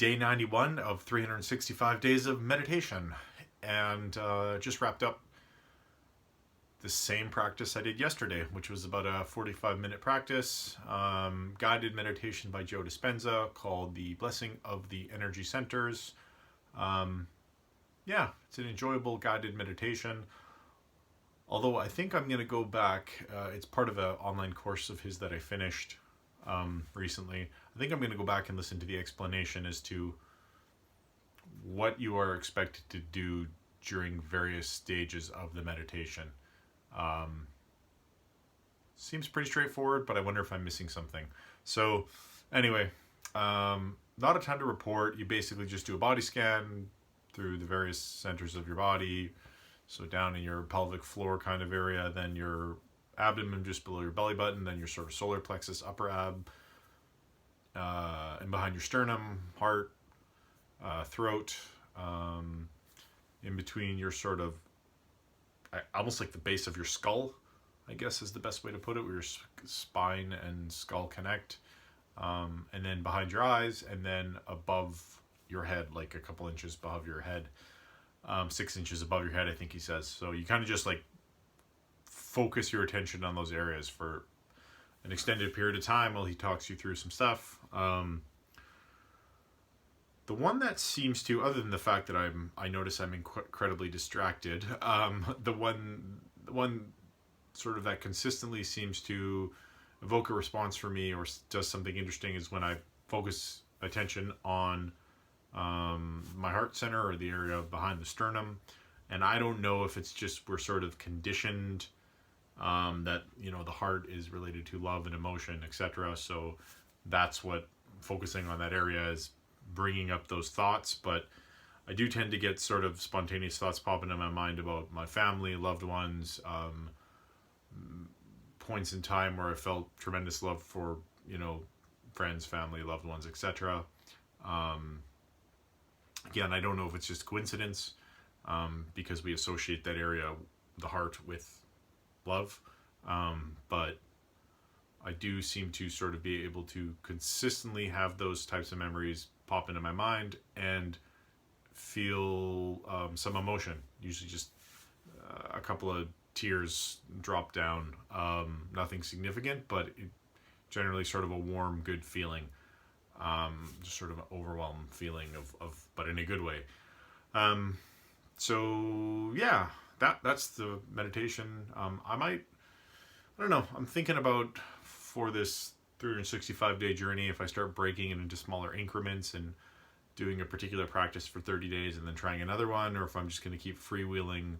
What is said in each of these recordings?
day 91 of 365 days of meditation, and just wrapped up the same practice I did yesterday, which was about a 45-minute practice, guided meditation by Joe Dispenza called The Blessing of the Energy Centers. Yeah, it's an enjoyable guided meditation. Although I think I'm going to go back, it's part of an online course of his that I finished recently. I think I'm going to go back and listen to the explanation as to what you are expected to do during various stages of the meditation. Seems pretty straightforward, but I wonder if I'm missing something. So anyway, not a ton to report. You basically just do a body scan through the various centers of your body. So down in your pelvic floor kind of area, then your abdomen just below your belly button, then your sort of solar plexus, upper ab, and behind your sternum, heart, throat, in between your sort of, almost like the base of your skull, I guess is the best way to put it, where your spine and skull connect, and then behind your eyes, and then above your head, like a couple inches above your head, 6 inches above your head, I think he says. So you kind of just like focus your attention on those areas for an extended period of time while he talks you through some stuff. The one that seems to, other than the fact that I notice I'm incredibly distracted, the one sort of that consistently seems to evoke a response for me or does something interesting is when I focus attention on my heart center, or the area behind the sternum. And I don't know if it's just we're sort of conditioned that, you know, the heart is related to love and emotion, etc. So that's what focusing on that area is bringing up those thoughts. But I do tend to get sort of spontaneous thoughts popping in my mind about my family, loved ones, points in time where I felt tremendous love for, you know, friends, family, loved ones, etc. Again, I don't know if it's just coincidence, because we associate that area, the heart, with love, but I do seem to sort of be able to consistently have those types of memories pop into my mind and feel some emotion, usually just a couple of tears drop down, nothing significant, but generally sort of a warm, good feeling, just sort of an overwhelmed feeling of but in a good way. So yeah, that's the meditation. I don't know, I'm thinking about, for this 365-day journey, if I start breaking it into smaller increments and doing a particular practice for 30 days and then trying another one, or if I'm just going to keep freewheeling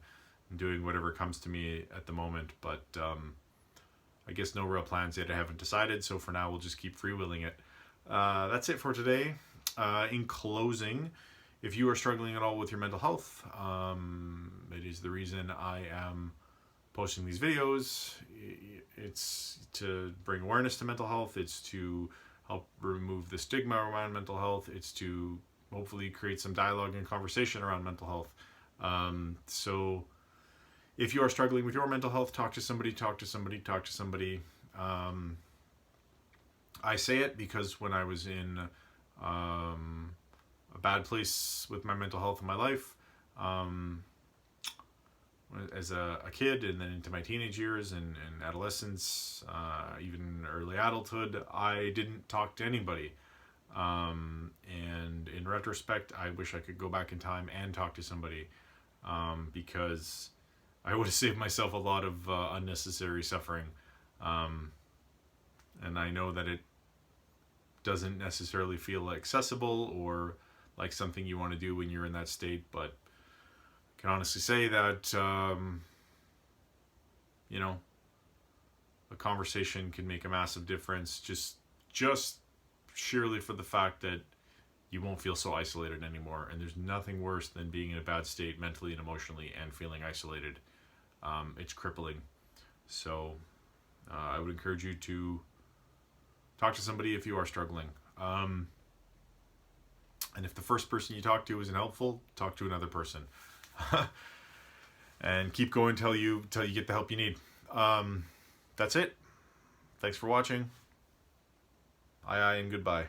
and doing whatever comes to me at the moment. But I guess no real plans yet. I haven't decided, so for now we'll just keep freewheeling it. That's it for today. In closing, if you are struggling at all with your mental health, it is the reason I am posting these videos. It's to bring awareness to mental health. It's to help remove the stigma around mental health. It's to hopefully create some dialogue and conversation around mental health. So if you are struggling with your mental health, talk to somebody. I say it because when I was in a bad place with my mental health in my life, as a kid, and then into my teenage years and adolescence, even early adulthood, I didn't talk to anybody. And in retrospect, I wish I could go back in time and talk to somebody, because I would have saved myself a lot of unnecessary suffering. And I know that it doesn't necessarily feel accessible or like something you want to do when you're in that state, but I can honestly say that, you know, a conversation can make a massive difference, just sheerly for the fact that you won't feel so isolated anymore. And there's nothing worse than being in a bad state mentally and emotionally and feeling isolated. It's crippling. So I would encourage you to talk to somebody if you are struggling. And if the first person you talk to isn't helpful, talk to another person. And keep going till you get the help you need. That's it. Thanks for watching. Aye, aye, and goodbye.